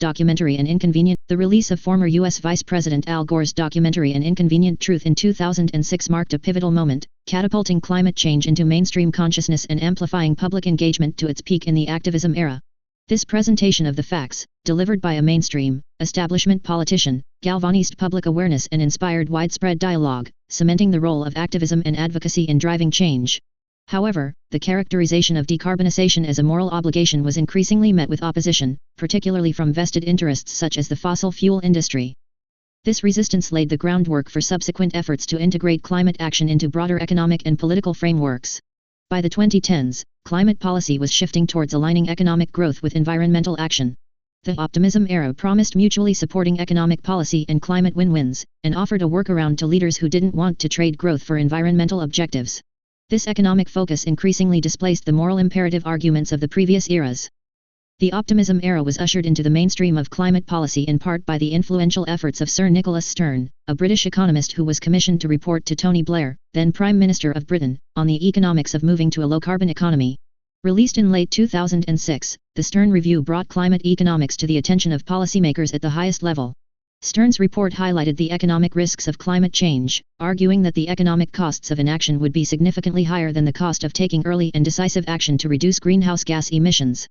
documentary An Inconvenient. The release of former U.S. Vice President Al Gore's documentary An Inconvenient Truth in 2006 marked a pivotal moment, catapulting climate change into mainstream consciousness and amplifying public engagement to its peak in the activism era. This presentation of the facts, delivered by a mainstream, establishment politician, galvanized public awareness and inspired widespread dialogue, cementing the role of activism and advocacy in driving change. However, the characterization of decarbonization as a moral obligation was increasingly met with opposition, particularly from vested interests such as the fossil fuel industry. This resistance laid the groundwork for subsequent efforts to integrate climate action into broader economic and political frameworks. By the 2010s, climate policy was shifting towards aligning economic growth with environmental action. The optimism era promised mutually supporting economic policy and climate win-wins, and offered a workaround to leaders who didn't want to trade growth for environmental objectives. This economic focus increasingly displaced the moral imperative arguments of the previous eras. The optimism era was ushered into the mainstream of climate policy in part by the influential efforts of Sir Nicholas Stern, a British economist who was commissioned to report to Tony Blair, then Prime Minister of Britain, on the economics of moving to a low-carbon economy. Released in late 2006, the Stern Review brought climate economics to the attention of policymakers at the highest level. Stern's report highlighted the economic risks of climate change, arguing that the economic costs of inaction would be significantly higher than the cost of taking early and decisive action to reduce greenhouse gas emissions.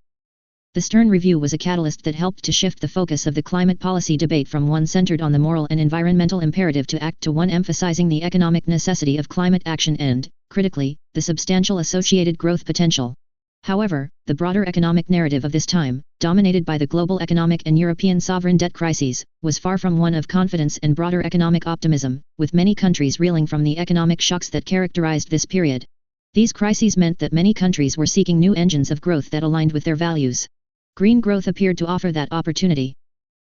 The Stern Review was a catalyst that helped to shift the focus of the climate policy debate from one centered on the moral and environmental imperative to act to one emphasizing the economic necessity of climate action and, critically, the substantial associated growth potential. However, the broader economic narrative of this time, dominated by the global economic and European sovereign debt crises, was far from one of confidence and broader economic optimism, with many countries reeling from the economic shocks that characterized this period. These crises meant that many countries were seeking new engines of growth that aligned with their values. Green growth appeared to offer that opportunity.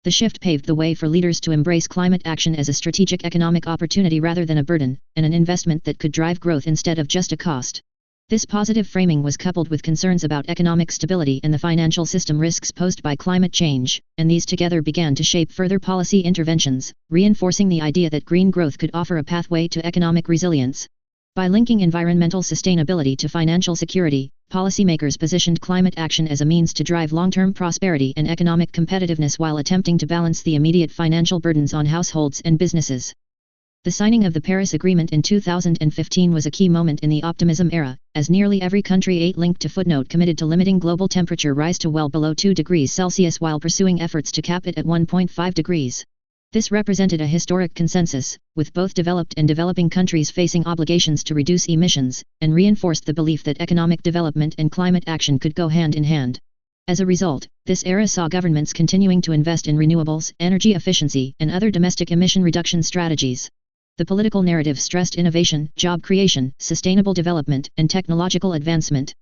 The shift paved the way for leaders to embrace climate action as a strategic economic opportunity rather than a burden, and an investment that could drive growth instead of just a cost. This positive framing was coupled with concerns about economic stability and the financial system risks posed by climate change, and these together began to shape further policy interventions, reinforcing the idea that green growth could offer a pathway to economic resilience. By linking environmental sustainability to financial security, policymakers positioned climate action as a means to drive long-term prosperity and economic competitiveness while attempting to balance the immediate financial burdens on households and businesses. The signing of the Paris Agreement in 2015 was a key moment in the optimism era, as nearly every country linked to footnote committed to limiting global temperature rise to well below 2 degrees Celsius while pursuing efforts to cap it at 1.5 degrees. This represented a historic consensus, with both developed and developing countries facing obligations to reduce emissions, and reinforced the belief that economic development and climate action could go hand in hand. As a result, this era saw governments continuing to invest in renewables, energy efficiency, and other domestic emission reduction strategies. The political narrative stressed innovation, job creation, sustainable development, and technological advancement.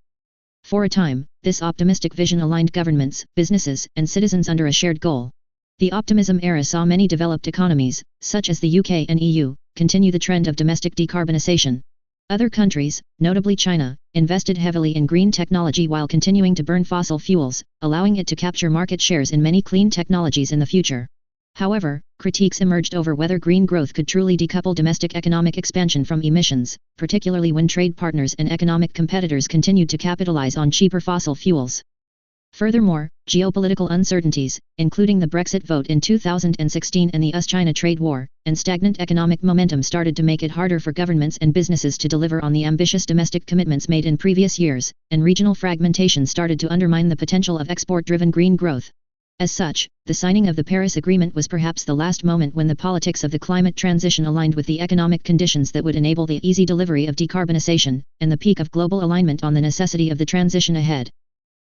For a time, this optimistic vision aligned governments, businesses, and citizens under a shared goal. The optimism era saw many developed economies, such as the UK and EU, continue the trend of domestic decarbonization. Other countries, notably China, invested heavily in green technology while continuing to burn fossil fuels, allowing it to capture market shares in many clean technologies in the future. However, critiques emerged over whether green growth could truly decouple domestic economic expansion from emissions, particularly when trade partners and economic competitors continued to capitalize on cheaper fossil fuels. Furthermore, geopolitical uncertainties, including the Brexit vote in 2016 and the US-China trade war, and stagnant economic momentum started to make it harder for governments and businesses to deliver on the ambitious domestic commitments made in previous years, and regional fragmentation started to undermine the potential of export-driven green growth. As such, the signing of the Paris Agreement was perhaps the last moment when the politics of the climate transition aligned with the economic conditions that would enable the easy delivery of decarbonization, and the peak of global alignment on the necessity of the transition ahead.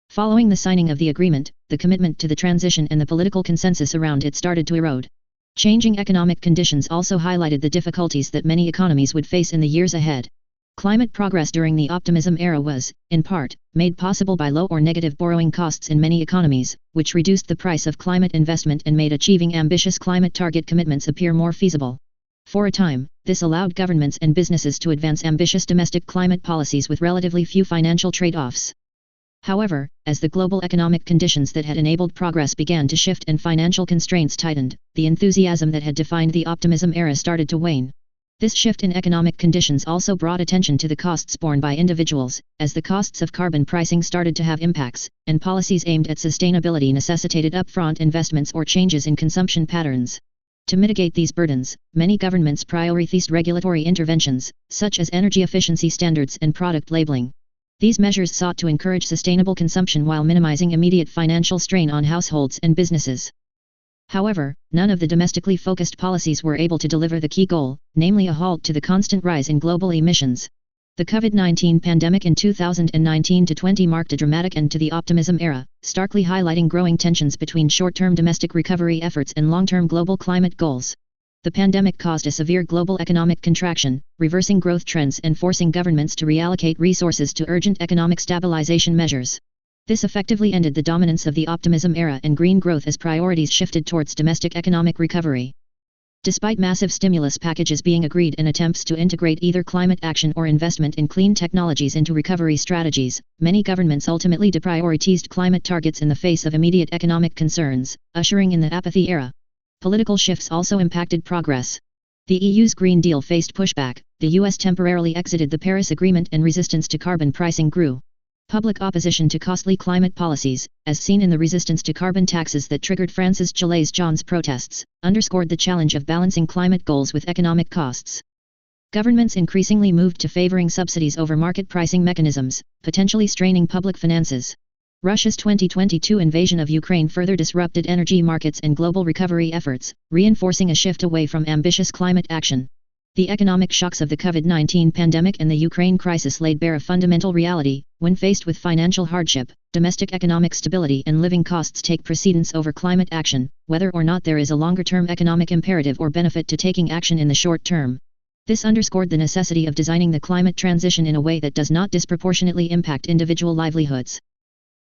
Following the signing of the agreement, the commitment to the transition and the political consensus around it started to erode. Changing economic conditions also highlighted the difficulties that many economies would face in the years ahead. Climate progress during the optimism era was, in part, made possible by low or negative borrowing costs in many economies, which reduced the price of climate investment and made achieving ambitious climate target commitments appear more feasible. For a time, this allowed governments and businesses to advance ambitious domestic climate policies with relatively few financial trade-offs. However, as the global economic conditions that had enabled progress began to shift and financial constraints tightened, the enthusiasm that had defined the optimism era started to wane. This shift in economic conditions also brought attention to the costs borne by individuals, as the costs of carbon pricing started to have impacts, and policies aimed at sustainability necessitated upfront investments or changes in consumption patterns. To mitigate these burdens, many governments prioritized regulatory interventions, such as energy efficiency standards and product labeling. These measures sought to encourage sustainable consumption while minimizing immediate financial strain on households and businesses. However, none of the domestically focused policies were able to deliver the key goal, namely a halt to the constant rise in global emissions. The COVID-19 pandemic in 2019-20 marked a dramatic end to the optimism era, starkly highlighting growing tensions between short-term domestic recovery efforts and long-term global climate goals. The pandemic caused a severe global economic contraction, reversing growth trends and forcing governments to reallocate resources to urgent economic stabilization measures. This effectively ended the dominance of the optimism era and green growth as priorities shifted towards domestic economic recovery. Despite massive stimulus packages being agreed and attempts to integrate either climate action or investment in clean technologies into recovery strategies, many governments ultimately deprioritized climate targets in the face of immediate economic concerns, ushering in the apathy era. Political shifts also impacted progress. The EU's Green Deal faced pushback, the US temporarily exited the Paris Agreement, and resistance to carbon pricing grew. Public opposition to costly climate policies, as seen in the resistance to carbon taxes that triggered France's Gilets jaunes protests, underscored the challenge of balancing climate goals with economic costs. Governments increasingly moved to favoring subsidies over market pricing mechanisms, potentially straining public finances. Russia's 2022 invasion of Ukraine further disrupted energy markets and global recovery efforts, reinforcing a shift away from ambitious climate action. The economic shocks of the COVID-19 pandemic and the Ukraine crisis laid bare a fundamental reality: when faced with financial hardship, domestic economic stability and living costs take precedence over climate action, whether or not there is a longer-term economic imperative or benefit to taking action in the short term. This underscored the necessity of designing the climate transition in a way that does not disproportionately impact individual livelihoods.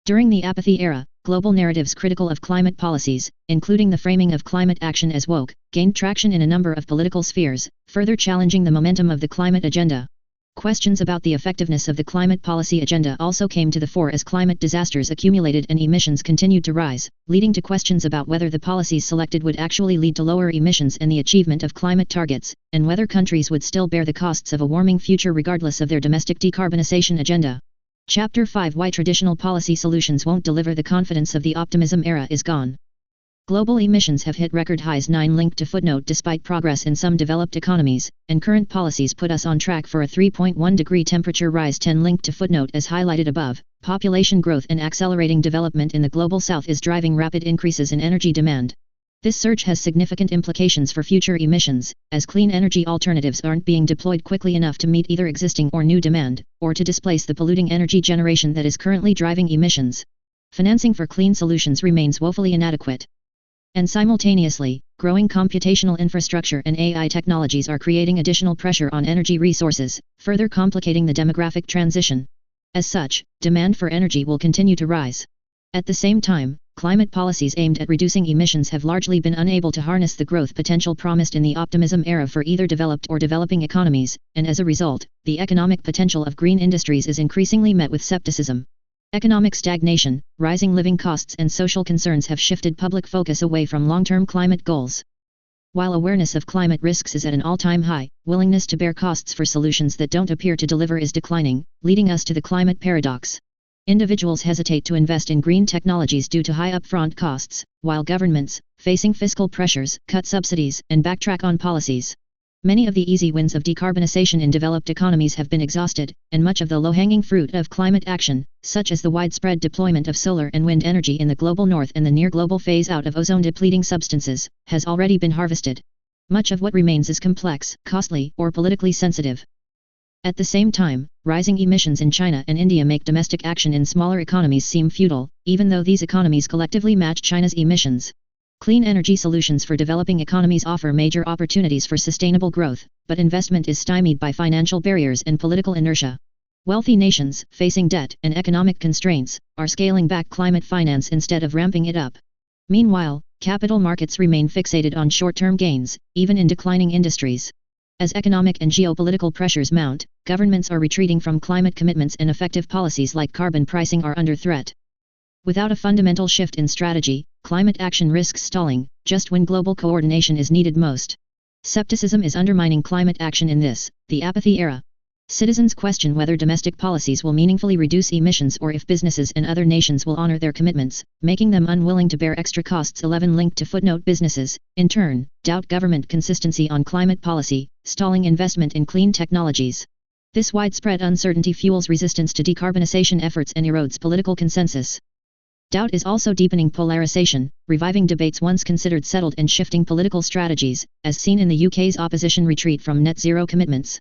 During the apathy era, global narratives critical of climate policies, including the framing of climate action as woke, gained traction in a number of political spheres, further challenging the momentum of the climate agenda. Questions about the effectiveness of the climate policy agenda also came to the fore as climate disasters accumulated and emissions continued to rise, leading to questions about whether the policies selected would actually lead to lower emissions and the achievement of climate targets, and whether countries would still bear the costs of a warming future regardless of their domestic decarbonization agenda. Chapter 5: Why traditional policy solutions won't deliver. The confidence of the optimism era is gone. Global emissions have hit record highs. 9 Link to footnote. Despite progress in some developed economies, and current policies put us on track for a 3.1 degree temperature rise. 10 Link to footnote. As highlighted above, population growth and accelerating development in the global south is driving rapid increases in energy demand. This surge has significant implications for future emissions, as clean energy alternatives aren't being deployed quickly enough to meet either existing or new demand, or to displace the polluting energy generation that is currently driving emissions. Financing for clean solutions remains woefully inadequate. And simultaneously, growing computational infrastructure and AI technologies are creating additional pressure on energy resources, further complicating the demographic transition. As such, demand for energy will continue to rise. At the same time, climate policies aimed at reducing emissions have largely been unable to harness the growth potential promised in the optimism era for either developed or developing economies, and as a result, the economic potential of green industries is increasingly met with skepticism. Economic stagnation, rising living costs and social concerns have shifted public focus away from long-term climate goals. While awareness of climate risks is at an all-time high, willingness to bear costs for solutions that don't appear to deliver is declining, leading us to the climate paradox. Individuals hesitate to invest in green technologies due to high upfront costs, while governments, facing fiscal pressures, cut subsidies and backtrack on policies. Many of the easy wins of decarbonization in developed economies have been exhausted, and much of the low-hanging fruit of climate action, such as the widespread deployment of solar and wind energy in the global north and the near-global phase-out of ozone-depleting substances, has already been harvested. Much of what remains is complex, costly, or politically sensitive. At the same time, rising emissions in China and India make domestic action in smaller economies seem futile, even though these economies collectively match China's emissions. Clean energy solutions for developing economies offer major opportunities for sustainable growth, but investment is stymied by financial barriers and political inertia. Wealthy nations, facing debt and economic constraints, are scaling back climate finance instead of ramping it up. Meanwhile, capital markets remain fixated on short-term gains, even in declining industries. As economic and geopolitical pressures mount, governments are retreating from climate commitments and effective policies like carbon pricing are under threat. Without a fundamental shift in strategy, climate action risks stalling, just when global coordination is needed most. Skepticism is undermining climate action in this, the apathy era. Citizens question whether domestic policies will meaningfully reduce emissions or if businesses in other nations will honor their commitments, making them unwilling to bear extra costs. 11 Linked to footnote businesses, in turn, doubt government consistency on climate policy, stalling investment in clean technologies. This widespread uncertainty fuels resistance to decarbonization efforts and erodes political consensus. Doubt is also deepening polarization, reviving debates once considered settled and shifting political strategies, as seen in the UK's opposition retreat from net zero commitments.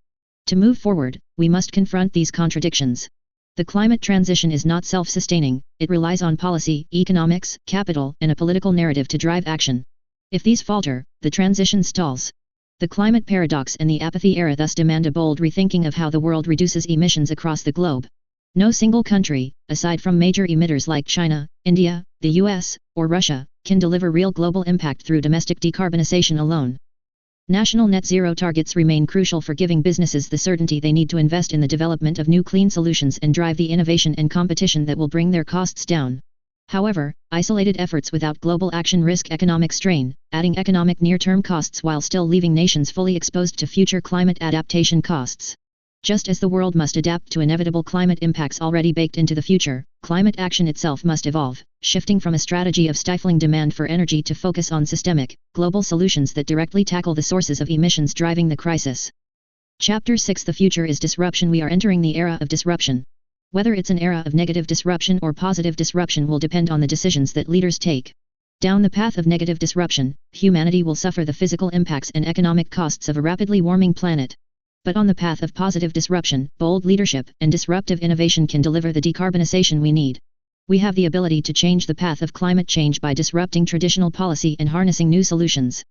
To move forward, we must confront these contradictions. The climate transition is not self-sustaining, it relies on policy, economics, capital, and a political narrative to drive action. If these falter, the transition stalls. The climate paradox and the apathy era thus demand a bold rethinking of how the world reduces emissions across the globe. No single country, aside from major emitters like China, India, the US, or Russia, can deliver real global impact through domestic decarbonization alone. National net zero targets remain crucial for giving businesses the certainty they need to invest in the development of new clean solutions and drive the innovation and competition that will bring their costs down. However, isolated efforts without global action risk economic strain, adding economic near-term costs while still leaving nations fully exposed to future climate adaptation costs. Just as the world must adapt to inevitable climate impacts already baked into the future, climate action itself must evolve, shifting from a strategy of stifling demand for energy to focus on systemic, global solutions that directly tackle the sources of emissions driving the crisis. Chapter 6 The future is disruption. We are entering the era of disruption. Whether it's an era of negative disruption or positive disruption will depend on the decisions that leaders take. Down the path of negative disruption, humanity will suffer the physical impacts and economic costs of a rapidly warming planet. But on the path of positive disruption, bold leadership and disruptive innovation can deliver the decarbonization we need. We have the ability to change the path of climate change by disrupting traditional policy and harnessing new solutions.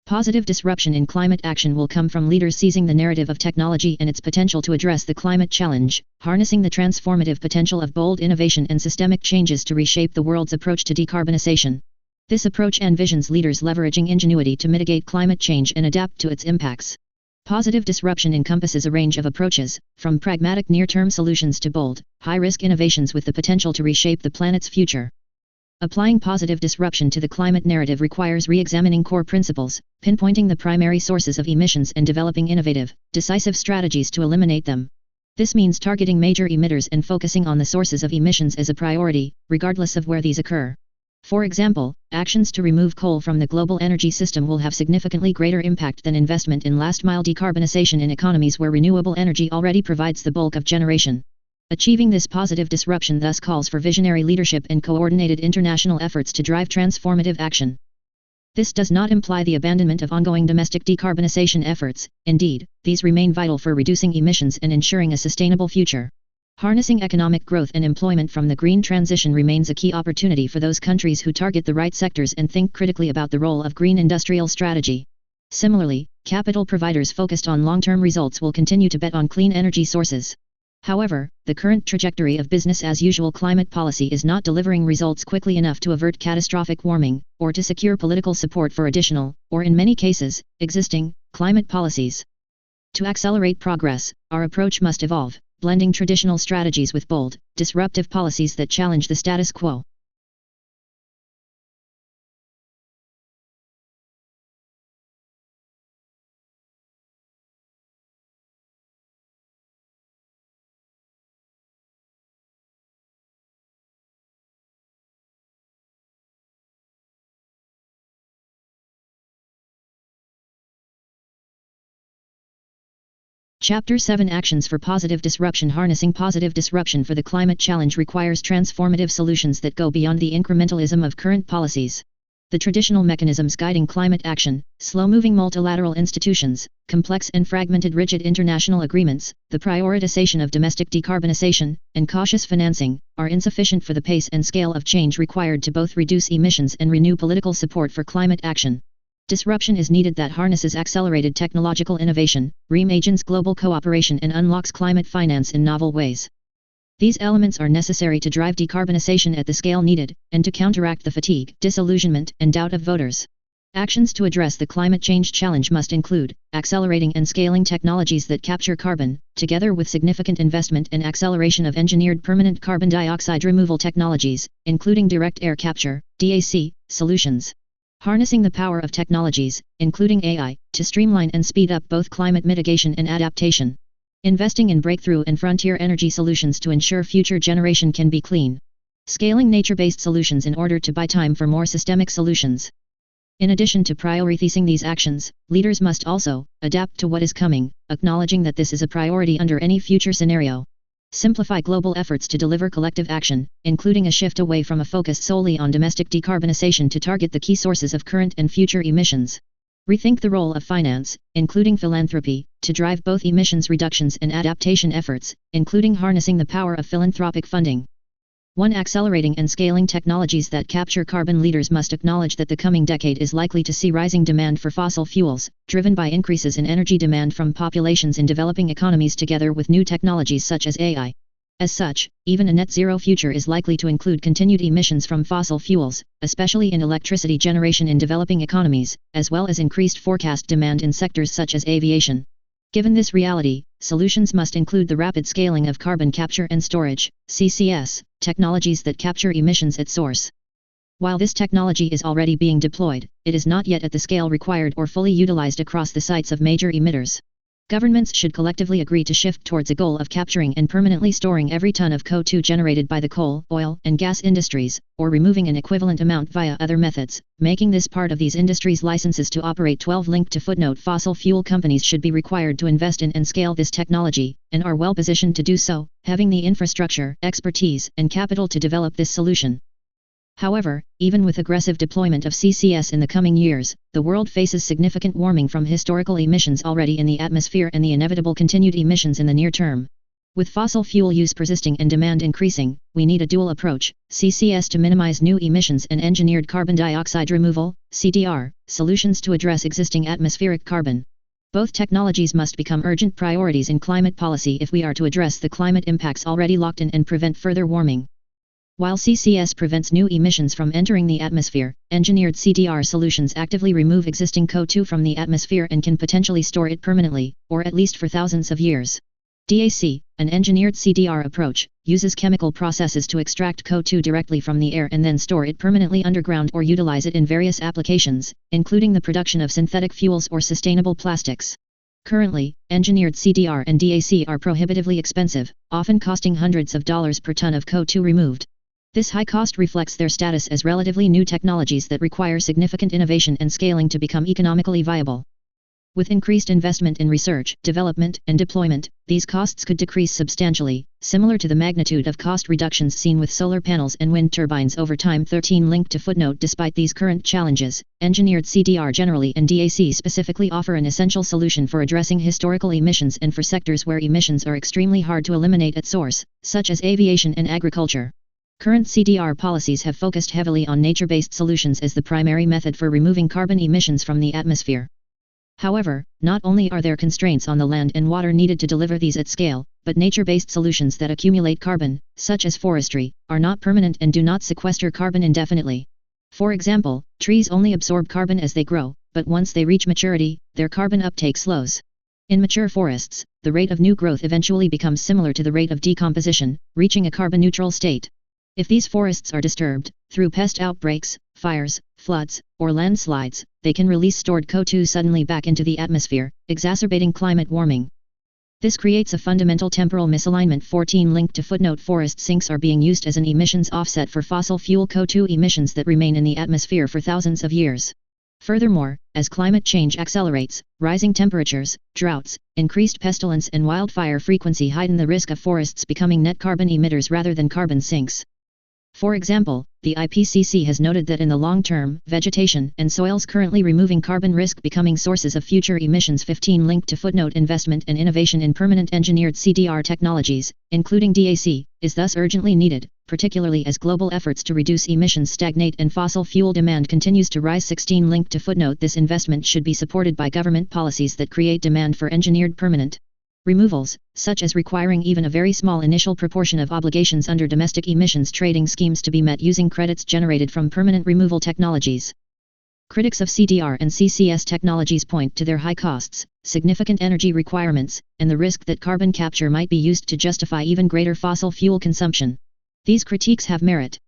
Positive disruption in climate action will come from leaders seizing the narrative of technology and its potential to address the climate challenge, harnessing the transformative potential of bold innovation and systemic changes to reshape the world's approach to decarbonization. This approach envisions leaders leveraging ingenuity to mitigate climate change and adapt to its impacts. Positive disruption encompasses a range of approaches, from pragmatic near-term solutions to bold, high-risk innovations with the potential to reshape the planet's future. Applying positive disruption to the climate narrative requires re-examining core principles, pinpointing the primary sources of emissions and developing innovative, decisive strategies to eliminate them. This means targeting major emitters and focusing on the sources of emissions as a priority, regardless of where these occur. For example, actions to remove coal from the global energy system will have significantly greater impact than investment in last-mile decarbonization in economies where renewable energy already provides the bulk of generation. Achieving this positive disruption thus calls for visionary leadership and coordinated international efforts to drive transformative action. This does not imply the abandonment of ongoing domestic decarbonization efforts, indeed, these remain vital for reducing emissions and ensuring a sustainable future. Harnessing economic growth and employment from the green transition remains a key opportunity for those countries who target the right sectors and think critically about the role of green industrial strategy. Similarly, capital providers focused on long-term results will continue to bet on clean energy sources. However, the current trajectory of business-as-usual climate policy is not delivering results quickly enough to avert catastrophic warming, or to secure political support for additional, or in many cases, existing, climate policies. To accelerate progress, our approach must evolve, blending traditional strategies with bold, disruptive policies that challenge the status quo. Chapter 7 Actions for Positive Disruption. Harnessing positive disruption for the climate challenge requires transformative solutions that go beyond the incrementalism of current policies. The traditional mechanisms guiding climate action, slow-moving multilateral institutions, complex and fragmented rigid international agreements, the prioritization of domestic decarbonization, and cautious financing, are insufficient for the pace and scale of change required to both reduce emissions and renew political support for climate action. Disruption is needed that harnesses accelerated technological innovation, reimagines global cooperation and unlocks climate finance in novel ways. These elements are necessary to drive decarbonization at the scale needed, and to counteract the fatigue, disillusionment, and doubt of voters. Actions to address the climate change challenge must include accelerating and scaling technologies that capture carbon, together with significant investment and acceleration of engineered permanent carbon dioxide removal technologies, including direct air capture, DAC, solutions. Harnessing the power of technologies, including AI, to streamline and speed up both climate mitigation and adaptation. Investing in breakthrough and frontier energy solutions to ensure future generation can be clean. Scaling nature-based solutions in order to buy time for more systemic solutions. In addition to prioritizing these actions, leaders must also adapt to what is coming, acknowledging that this is a priority under any future scenario. Simplify global efforts to deliver collective action, including a shift away from a focus solely on domestic decarbonization to target the key sources of current and future emissions. Rethink the role of finance, including philanthropy, to drive both emissions reductions and adaptation efforts, including harnessing the power of philanthropic funding. 1. Accelerating and scaling technologies that capture carbon. Leaders must acknowledge that the coming decade is likely to see rising demand for fossil fuels, driven by increases in energy demand from populations in developing economies together with new technologies such as AI. As such, even a net zero future is likely to include continued emissions from fossil fuels, especially in electricity generation in developing economies, as well as increased forecast demand in sectors such as aviation. Given this reality, solutions must include the rapid scaling of carbon capture and storage, CCS, technologies that capture emissions at source. While this technology is already being deployed, it is not yet at the scale required or fully utilized across the sites of major emitters. Governments should collectively agree to shift towards a goal of capturing and permanently storing every ton of CO2 generated by the coal, oil, and gas industries, or removing an equivalent amount via other methods, making this part of these industries' licenses to operate. 12 Link to footnote. Fossil fuel companies should be required to invest in and scale this technology, and are well positioned to do so, having the infrastructure, expertise, and capital to develop this solution. However, even with aggressive deployment of CCS in the coming years, the world faces significant warming from historical emissions already in the atmosphere and the inevitable continued emissions in the near term. With fossil fuel use persisting and demand increasing, we need a dual approach: CCS to minimize new emissions and engineered carbon dioxide removal, CDR, solutions to address existing atmospheric carbon. Both technologies must become urgent priorities in climate policy if we are to address the climate impacts already locked in and prevent further warming. While CCS prevents new emissions from entering the atmosphere, engineered CDR solutions actively remove existing CO2 from the atmosphere and can potentially store it permanently, or at least for thousands of years. DAC, an engineered CDR approach, uses chemical processes to extract CO2 directly from the air and then store it permanently underground or utilize it in various applications, including the production of synthetic fuels or sustainable plastics. Currently, engineered CDR and DAC are prohibitively expensive, often costing hundreds of dollars per ton of CO2 removed. This high cost reflects their status as relatively new technologies that require significant innovation and scaling to become economically viable. With increased investment in research, development, and deployment, these costs could decrease substantially, similar to the magnitude of cost reductions seen with solar panels and wind turbines over time. 13 Link to footnote. Despite these current challenges, engineered CDR generally and DAC specifically offer an essential solution for addressing historical emissions and for sectors where emissions are extremely hard to eliminate at source, such as aviation and agriculture. Current CDR policies have focused heavily on nature-based solutions as the primary method for removing carbon emissions from the atmosphere. However, not only are there constraints on the land and water needed to deliver these at scale, but nature-based solutions that accumulate carbon, such as forestry, are not permanent and do not sequester carbon indefinitely. For example, trees only absorb carbon as they grow, but once they reach maturity, their carbon uptake slows. In mature forests, the rate of new growth eventually becomes similar to the rate of decomposition, reaching a carbon-neutral state. If these forests are disturbed, through pest outbreaks, fires, floods, or landslides, they can release stored CO2 suddenly back into the atmosphere, exacerbating climate warming. This creates a fundamental temporal misalignment. 14 Link to footnote. Forest sinks are being used as an emissions offset for fossil fuel CO2 emissions that remain in the atmosphere for thousands of years. Furthermore, as climate change accelerates, rising temperatures, droughts, increased pestilence and wildfire frequency heighten the risk of forests becoming net carbon emitters rather than carbon sinks. For example, the IPCC has noted that in the long term, vegetation and soils currently removing carbon risk becoming sources of future emissions. 15 Link to footnote. Investment and innovation in permanent engineered CDR technologies, including DAC, is thus urgently needed, particularly as global efforts to reduce emissions stagnate and fossil fuel demand continues to rise. 16 Link to footnote. This investment should be supported by government policies that create demand for engineered permanent removals, such as requiring even a very small initial proportion of obligations under domestic emissions trading schemes to be met using credits generated from permanent removal technologies. Critics of CDR and CCS technologies point to their high costs, significant energy requirements, and the risk that carbon capture might be used to justify even greater fossil fuel consumption. These critiques have merit.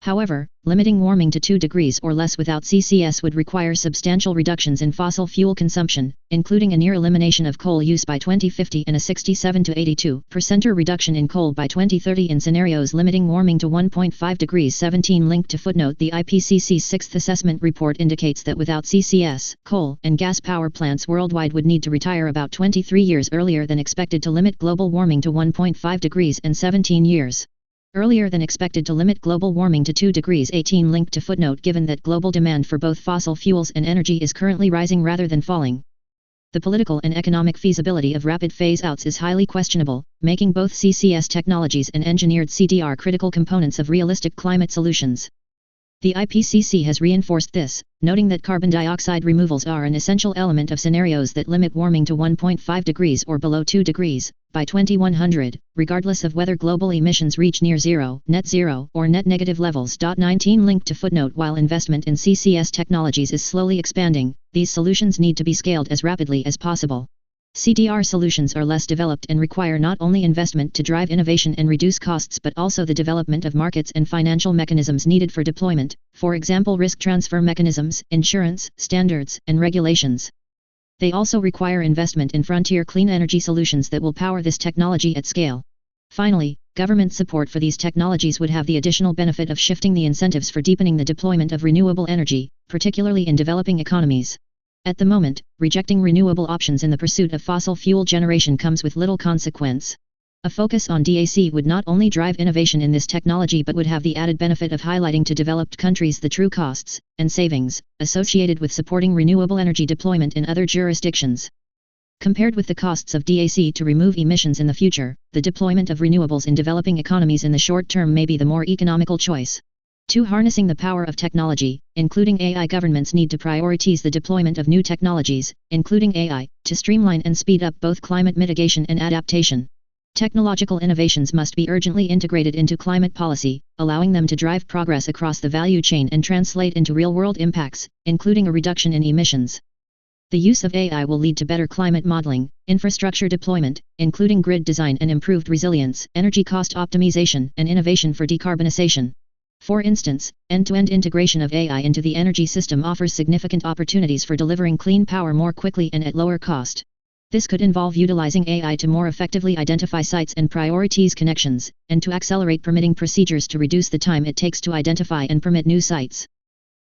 However, limiting warming to 2 degrees or less without CCS would require substantial reductions in fossil fuel consumption, including a near elimination of coal use by 2050 and a 67 to 82% reduction in coal by 2030 in scenarios limiting warming to 1.5 degrees. 17 Link to footnote. The IPCC's 6th assessment report indicates that without CCS, coal and gas power plants worldwide would need to retire about 23 years earlier than expected to limit global warming to 1.5 degrees and 17 years earlier than expected to limit global warming to 2 degrees. 18 Link to footnote. Given that global demand for both fossil fuels and energy is currently rising rather than falling, the political and economic feasibility of rapid phase-outs is highly questionable, making both CCS technologies and engineered CDR critical components of realistic climate solutions. The IPCC has reinforced this, noting that carbon dioxide removals are an essential element of scenarios that limit warming to 1.5 degrees or below 2 degrees by 2100, regardless of whether global emissions reach near zero, net zero, or net negative levels. 19 Link to footnote. While investment in CCS technologies is slowly expanding, these solutions need to be scaled as rapidly as possible. CDR solutions are less developed and require not only investment to drive innovation and reduce costs but also the development of markets and financial mechanisms needed for deployment, for example risk transfer mechanisms, insurance, standards, and regulations. They also require investment in frontier clean energy solutions that will power this technology at scale. Finally, government support for these technologies would have the additional benefit of shifting the incentives for deepening the deployment of renewable energy, particularly in developing economies. At the moment, rejecting renewable options in the pursuit of fossil fuel generation comes with little consequence. A focus on DAC would not only drive innovation in this technology but would have the added benefit of highlighting to developed countries the true costs and savings associated with supporting renewable energy deployment in other jurisdictions. Compared with the costs of DAC to remove emissions in the future, the deployment of renewables in developing economies in the short term may be the more economical choice. Harnessing the power of technology, including AI. Governments need to prioritize the deployment of new technologies, including AI, to streamline and speed up both climate mitigation and adaptation. Technological innovations must be urgently integrated into climate policy, allowing them to drive progress across the value chain and translate into real-world impacts, including a reduction in emissions. The use of AI will lead to better climate modeling, infrastructure deployment, including grid design and improved resilience, energy cost optimization, and innovation for decarbonization. For instance, end-to-end integration of AI into the energy system offers significant opportunities for delivering clean power more quickly and at lower cost. This could involve utilizing AI to more effectively identify sites and prioritize connections, and to accelerate permitting procedures to reduce the time it takes to identify and permit new sites.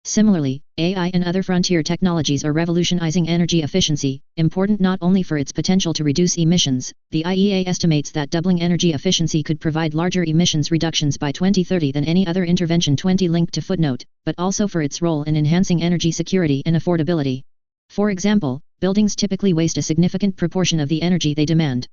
Similarly, AI and other frontier technologies are revolutionizing energy efficiency, important not only for its potential to reduce emissions. The IEA estimates that doubling energy efficiency could provide larger emissions reductions by 2030 than any other intervention. 20 Link to footnote, but also for its role in enhancing energy security and affordability. For example, buildings typically waste a significant proportion of the energy they demand.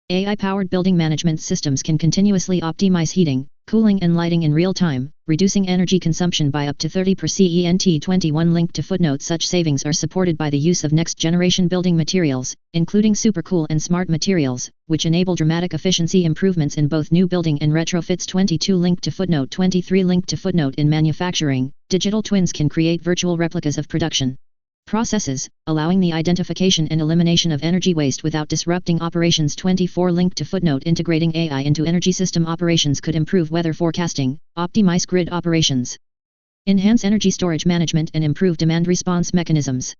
AI-powered building management systems can continuously optimize heating, cooling and lighting in real time, reducing energy consumption by up to 30%. 21 Link to footnote. Such savings are supported by the use of next-generation building materials, including supercool and smart materials, which enable dramatic efficiency improvements in both new building and retrofits. 22 Link to footnote. 23 Link to footnote. In manufacturing, digital twins can create virtual replicas of production processes, allowing the identification and elimination of energy waste without disrupting operations. 24 Link to footnote. Integrating AI into energy system operations could improve weather forecasting, optimize grid operations, enhance energy storage management and improve demand response mechanisms.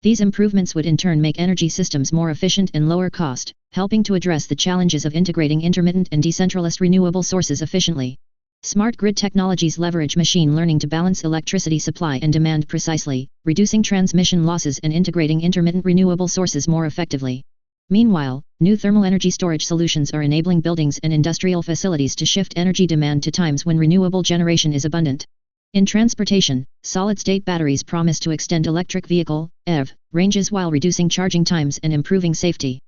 These improvements would in turn make energy systems more efficient and lower cost, helping to address the challenges of integrating intermittent and decentralized renewable sources efficiently. Smart grid technologies leverage machine learning to balance electricity supply and demand precisely, reducing transmission losses and integrating intermittent renewable sources more effectively. Meanwhile, new thermal energy storage solutions are enabling buildings and industrial facilities to shift energy demand to times when renewable generation is abundant. In transportation, solid-state batteries promise to extend electric vehicle (EV) ranges while reducing charging times and improving safety.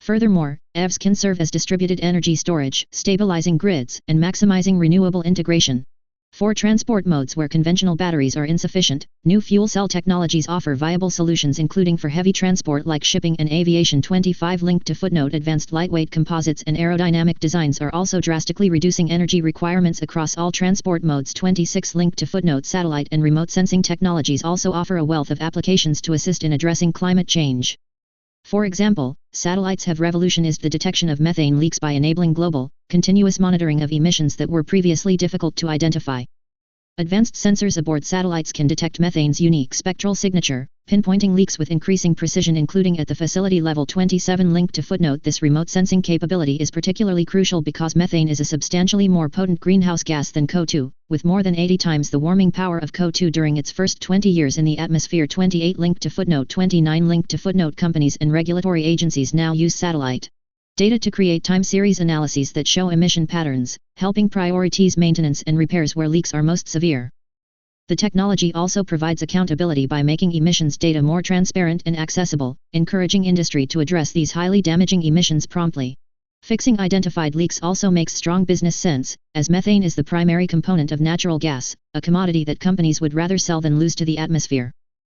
Furthermore, EVs can serve as distributed energy storage, stabilizing grids, and maximizing renewable integration. For transport modes where conventional batteries are insufficient, new fuel cell technologies offer viable solutions including for heavy transport like shipping and aviation. 25 Link to footnote. Advanced lightweight composites and aerodynamic designs are also drastically reducing energy requirements across all transport modes. 26 Link to footnote. Satellite and remote sensing technologies also offer a wealth of applications to assist in addressing climate change. For example, satellites have revolutionized the detection of methane leaks by enabling global, continuous monitoring of emissions that were previously difficult to identify. Advanced sensors aboard satellites can detect methane's unique spectral signature, pinpointing leaks with increasing precision, including at the facility level. 27 Link to footnote. This remote sensing capability is particularly crucial because methane is a substantially more potent greenhouse gas than CO2, with more than 80 times the warming power of CO2 during its first 20 years in the atmosphere. 28 Link to footnote. 29 Link to footnote. Companies and regulatory agencies now use satellite data to create time series analyses that show emission patterns, helping prioritize maintenance and repairs where leaks are most severe. The technology also provides accountability by making emissions data more transparent and accessible, encouraging industry to address these highly damaging emissions promptly. Fixing identified leaks also makes strong business sense, as methane is the primary component of natural gas, a commodity that companies would rather sell than lose to the atmosphere.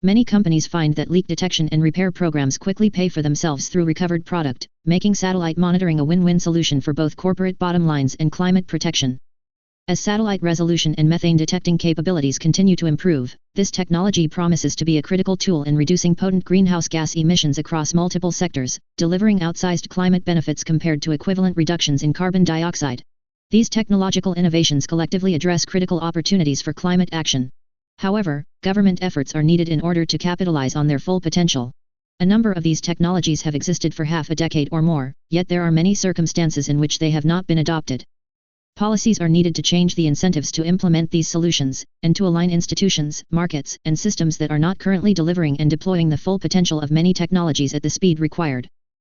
Many companies find that leak detection and repair programs quickly pay for themselves through recovered product, making satellite monitoring a win-win solution for both corporate bottom lines and climate protection. As satellite resolution and methane detecting capabilities continue to improve, this technology promises to be a critical tool in reducing potent greenhouse gas emissions across multiple sectors, delivering outsized climate benefits compared to equivalent reductions in carbon dioxide. These technological innovations collectively address critical opportunities for climate action. However, government efforts are needed in order to capitalize on their full potential. A number of these technologies have existed for half a decade or more, yet there are many circumstances in which they have not been adopted. Policies are needed to change the incentives to implement these solutions, and to align institutions, markets, and systems that are not currently delivering and deploying the full potential of many technologies at the speed required.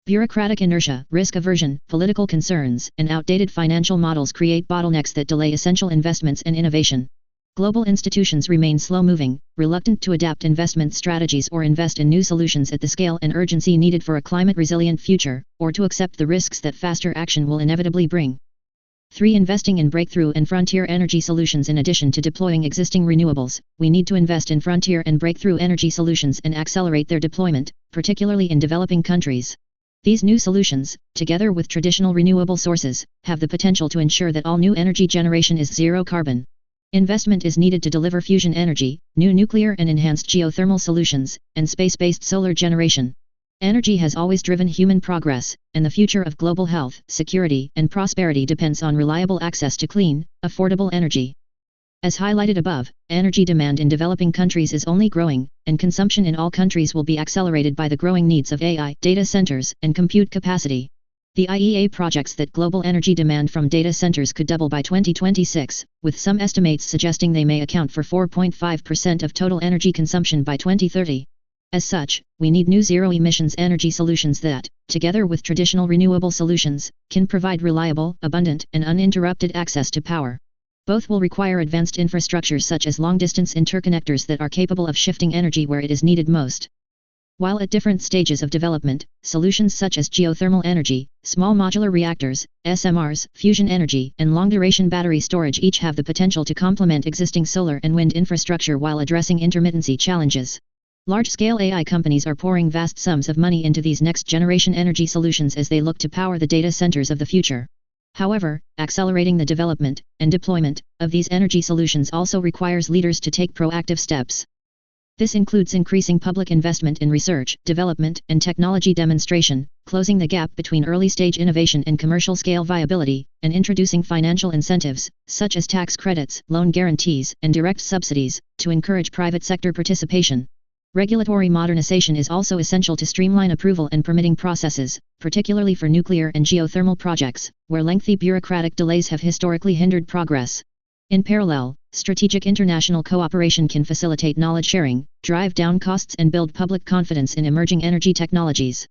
Bureaucratic inertia, risk aversion, political concerns, and outdated financial models create bottlenecks that delay essential investments and innovation. Global institutions remain slow-moving, reluctant to adapt investment strategies or invest in new solutions at the scale and urgency needed for a climate-resilient future, or to accept the risks that faster action will inevitably bring. 3. Investing in breakthrough and frontier energy solutions. In addition to deploying existing renewables, we need to invest in frontier and breakthrough energy solutions and accelerate their deployment, particularly in developing countries. These new solutions, together with traditional renewable sources, have the potential to ensure that all new energy generation is zero carbon. Investment is needed to deliver fusion energy, new nuclear and enhanced geothermal solutions, and space-based solar generation. Energy has always driven human progress, and the future of global health, security, and prosperity depends on reliable access to clean, affordable energy. As highlighted above, energy demand in developing countries is only growing, and consumption in all countries will be accelerated by the growing needs of AI, data centers, and compute capacity. The IEA projects that global energy demand from data centers could double by 2026, with some estimates suggesting they may account for 4.5% of total energy consumption by 2030. As such, we need new zero-emissions energy solutions that, together with traditional renewable solutions, can provide reliable, abundant, and uninterrupted access to power. Both will require advanced infrastructures such as long-distance interconnectors that are capable of shifting energy where it is needed most. While at different stages of development, solutions such as geothermal energy, small modular reactors, SMRs, fusion energy, and long-duration battery storage each have the potential to complement existing solar and wind infrastructure while addressing intermittency challenges. Large-scale AI companies are pouring vast sums of money into these next-generation energy solutions as they look to power the data centers of the future. However, accelerating the development and deployment of these energy solutions also requires leaders to take proactive steps. This includes increasing public investment in research, development, and technology demonstration, closing the gap between early-stage innovation and commercial-scale viability, and introducing financial incentives, such as tax credits, loan guarantees, and direct subsidies, to encourage private sector participation. Regulatory modernization is also essential to streamline approval and permitting processes, particularly for nuclear and geothermal projects, where lengthy bureaucratic delays have historically hindered progress. In parallel, strategic international cooperation can facilitate knowledge sharing, drive down costs, and build public confidence in emerging energy technologies.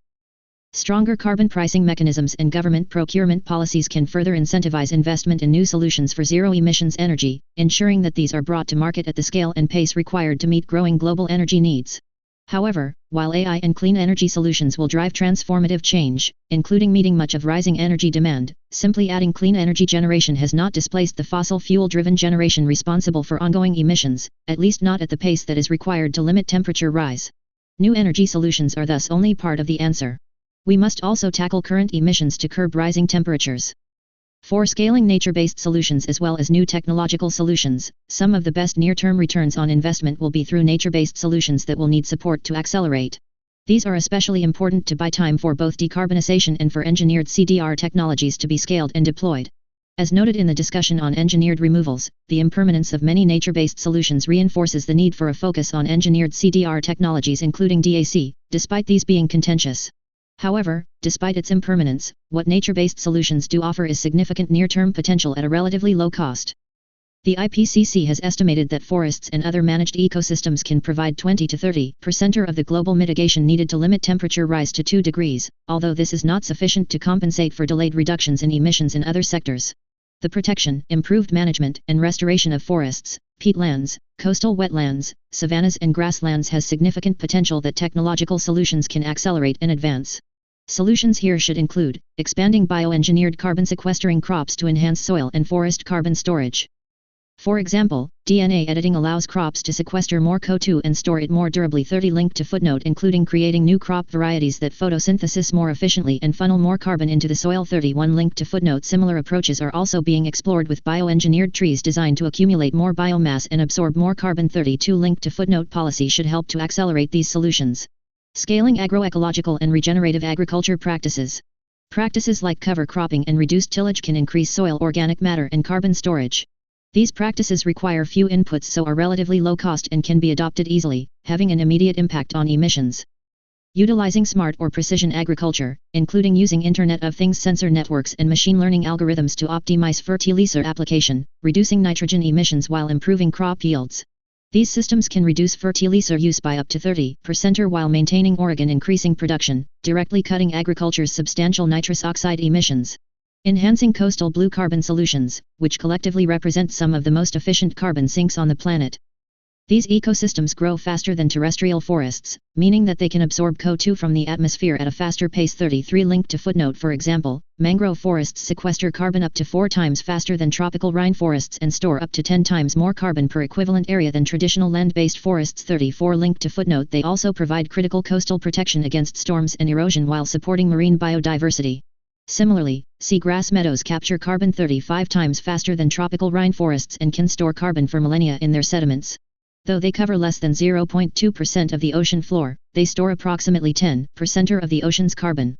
Stronger carbon pricing mechanisms and government procurement policies can further incentivize investment in new solutions for zero-emissions energy, ensuring that these are brought to market at the scale and pace required to meet growing global energy needs. However, while AI and clean energy solutions will drive transformative change, including meeting much of rising energy demand, simply adding clean energy generation has not displaced the fossil fuel-driven generation responsible for ongoing emissions, at least not at the pace that is required to limit temperature rise. New energy solutions are thus only part of the answer. We must also tackle current emissions to curb rising temperatures. For scaling nature-based solutions as well as new technological solutions, some of the best near-term returns on investment will be through nature-based solutions that will need support to accelerate. These are especially important to buy time for both decarbonization and for engineered CDR technologies to be scaled and deployed. As noted in the discussion on engineered removals, the impermanence of many nature-based solutions reinforces the need for a focus on engineered CDR technologies including DAC, despite these being contentious. However, despite its impermanence, what nature-based solutions do offer is significant near-term potential at a relatively low cost. The IPCC has estimated that forests and other managed ecosystems can provide 20 to 30% of the global mitigation needed to limit temperature rise to 2 degrees, although this is not sufficient to compensate for delayed reductions in emissions in other sectors. The protection, improved management, and restoration of forests, peatlands, coastal wetlands, savannas and grasslands has significant potential that technological solutions can accelerate and advance. Solutions here should include expanding bioengineered carbon sequestering crops to enhance soil and forest carbon storage. For example, DNA editing allows crops to sequester more CO2 and store it more durably. 30 Link to footnote including creating new crop varieties that photosynthesis more efficiently and funnel more carbon into the soil. 31 Link to footnote similar approaches are also being explored with bioengineered trees designed to accumulate more biomass and absorb more carbon. 32 Link to footnote policy should help to accelerate these solutions. Scaling agroecological and regenerative agriculture practices. Practices like cover cropping and reduced tillage can increase soil organic matter and carbon storage. These practices require few inputs so are relatively low cost and can be adopted easily, having an immediate impact on emissions. Utilizing smart or precision agriculture, including using Internet of Things sensor networks and machine learning algorithms to optimize fertilizer application, reducing nitrogen emissions while improving crop yields. These systems can reduce fertilizer use by up to 30% while maintaining or increasing production, directly cutting agriculture's substantial nitrous oxide emissions. Enhancing coastal blue carbon solutions, which collectively represent some of the most efficient carbon sinks on the planet. These ecosystems grow faster than terrestrial forests, meaning that they can absorb CO2 from the atmosphere at a faster pace. 33 Link to footnote. For example, mangrove forests sequester carbon up to 4 times faster than tropical rainforests and store up to 10 times more carbon per equivalent area than traditional land-based forests. 34 Link to footnote. They also provide critical coastal protection against storms and erosion while supporting marine biodiversity. Similarly, seagrass meadows capture carbon 35 times faster than tropical rainforests and can store carbon for millennia in their sediments. Though they cover less than 0.2% of the ocean floor, they store approximately 10% of the ocean's carbon.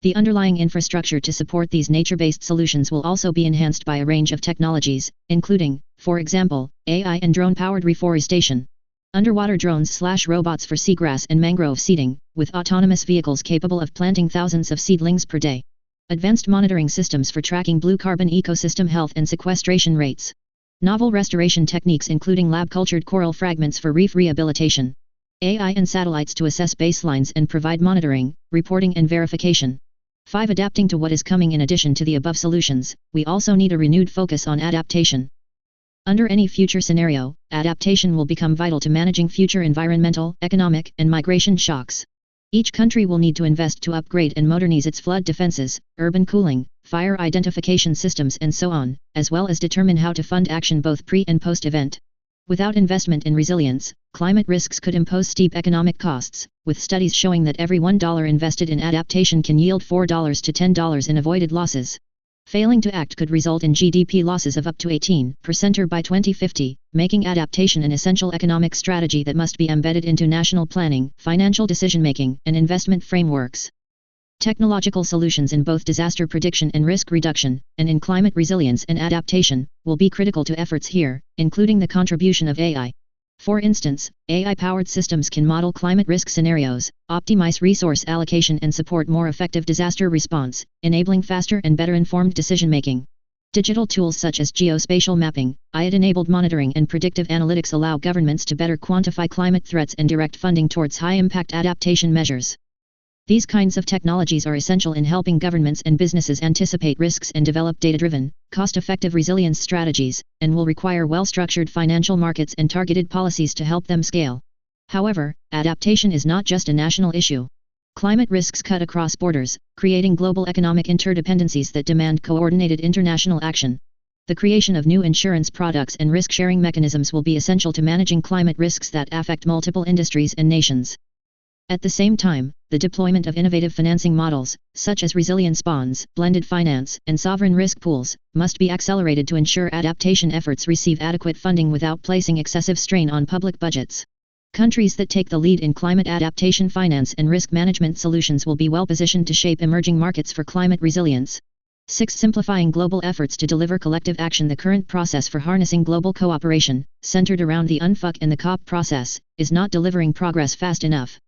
The underlying infrastructure to support these nature-based solutions will also be enhanced by a range of technologies, including, for example, AI and drone-powered reforestation. Underwater drones/robots for seagrass and mangrove seeding, with autonomous vehicles capable of planting thousands of seedlings per day. Advanced monitoring systems for tracking blue carbon ecosystem health and sequestration rates. Novel restoration techniques including lab-cultured coral fragments for reef rehabilitation. AI and satellites to assess baselines and provide monitoring, reporting and verification. 5. Adapting to what is coming. In addition to the above solutions, we also need a renewed focus on adaptation. Under any future scenario, adaptation will become vital to managing future environmental, economic, and migration shocks. Each country will need to invest to upgrade and modernize its flood defenses, urban cooling, fire identification systems and so on, as well as determine how to fund action both pre- and post-event. Without investment in resilience, climate risks could impose steep economic costs, with studies showing that every $1 invested in adaptation can yield $4 to $10 in avoided losses. Failing to act could result in GDP losses of up to 18% by 2050, making adaptation an essential economic strategy that must be embedded into national planning, financial decision-making, and investment frameworks. Technological solutions in both disaster prediction and risk reduction, and in climate resilience and adaptation, will be critical to efforts here, including the contribution of AI. For instance, AI-powered systems can model climate risk scenarios, optimize resource allocation and support more effective disaster response, enabling faster and better informed decision-making. Digital tools such as geospatial mapping, IoT-enabled monitoring and predictive analytics allow governments to better quantify climate threats and direct funding towards high-impact adaptation measures. These kinds of technologies are essential in helping governments and businesses anticipate risks and develop data-driven, cost-effective resilience strategies, and will require well-structured financial markets and targeted policies to help them scale. However, adaptation is not just a national issue. Climate risks cut across borders, creating global economic interdependencies that demand coordinated international action. The creation of new insurance products and risk-sharing mechanisms will be essential to managing climate risks that affect multiple industries and nations. At the same time, the deployment of innovative financing models, such as resilience bonds, blended finance, and sovereign risk pools, must be accelerated to ensure adaptation efforts receive adequate funding without placing excessive strain on public budgets. Countries that take the lead in climate adaptation finance and risk management solutions will be well positioned to shape emerging markets for climate resilience. 6. Simplifying global efforts to deliver collective action. The current process for harnessing global cooperation, centered around the UNFUC and the COP process, is not delivering progress fast enough.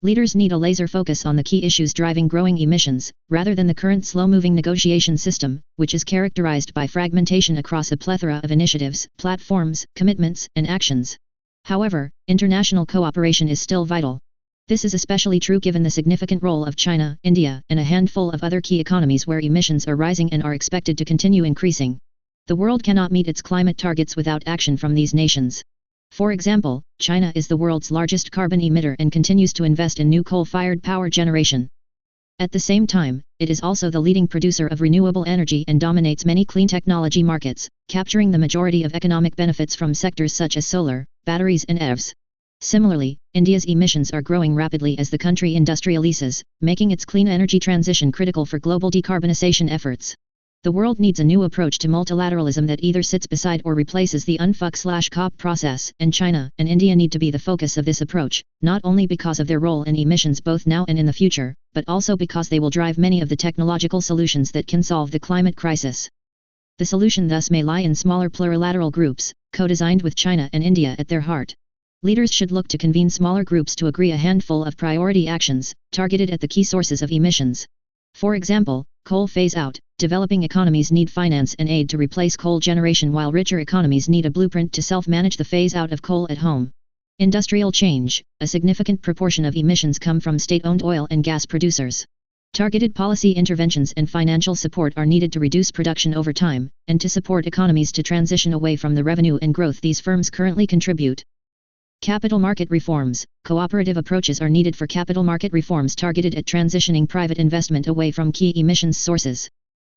Leaders need a laser focus on the key issues driving growing emissions, rather than the current slow-moving negotiation system, which is characterized by fragmentation across a plethora of initiatives, platforms, commitments, and actions. However, international cooperation is still vital. This is especially true given the significant role of China, India, and a handful of other key economies where emissions are rising and are expected to continue increasing. The world cannot meet its climate targets without action from these nations. For example, China is the world's largest carbon emitter and continues to invest in new coal-fired power generation. At the same time, it is also the leading producer of renewable energy and dominates many clean technology markets, capturing the majority of economic benefits from sectors such as solar, batteries and EVs. Similarly, India's emissions are growing rapidly as the country industrializes, making its clean energy transition critical for global decarbonization efforts. The world needs a new approach to multilateralism that either sits beside or replaces the UNFUC/COP process, and China and India need to be the focus of this approach, not only because of their role in emissions both now and in the future, but also because they will drive many of the technological solutions that can solve the climate crisis. The solution thus may lie in smaller plurilateral groups, co-designed with China and India at their heart. Leaders should look to convene smaller groups to agree a handful of priority actions, targeted at the key sources of emissions. For example, coal phase-out. Developing economies need finance and aid to replace coal generation while richer economies need a blueprint to self-manage the phase-out of coal at home. Industrial change. A significant proportion of emissions come from state-owned oil and gas producers. Targeted policy interventions and financial support are needed to reduce production over time, and to support economies to transition away from the revenue and growth these firms currently contribute. Capital market reforms. Cooperative approaches are needed for capital market reforms targeted at transitioning private investment away from key emissions sources.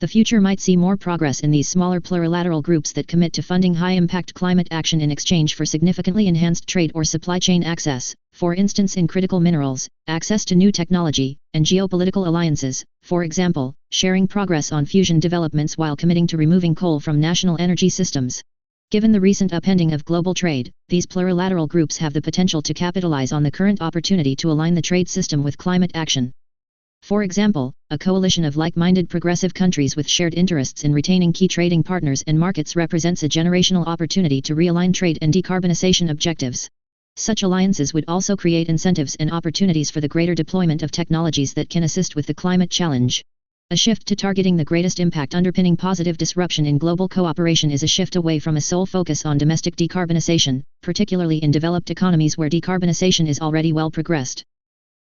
The future might see more progress in these smaller plurilateral groups that commit to funding high-impact climate action in exchange for significantly enhanced trade or supply chain access, for instance in critical minerals, access to new technology, and geopolitical alliances, for example, sharing progress on fusion developments while committing to removing coal from national energy systems. Given the recent upending of global trade, these plurilateral groups have the potential to capitalize on the current opportunity to align the trade system with climate action. For example, a coalition of like-minded progressive countries with shared interests in retaining key trading partners and markets represents a generational opportunity to realign trade and decarbonization objectives. Such alliances would also create incentives and opportunities for the greater deployment of technologies that can assist with the climate challenge. A shift to targeting the greatest impact underpinning positive disruption in global cooperation is a shift away from a sole focus on domestic decarbonization, particularly in developed economies where decarbonization is already well progressed.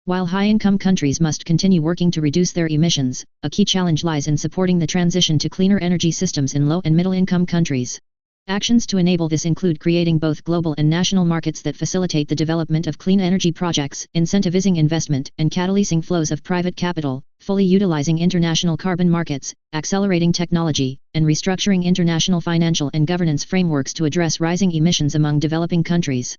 While high-income countries must continue working to reduce their emissions, a key challenge lies in supporting the transition to cleaner energy systems in low- and middle-income countries. Actions to enable this include creating both global and national markets that facilitate the development of clean energy projects, incentivizing investment, and catalyzing flows of private capital, fully utilizing international carbon markets, accelerating technology, and restructuring international financial and governance frameworks to address rising emissions among developing countries.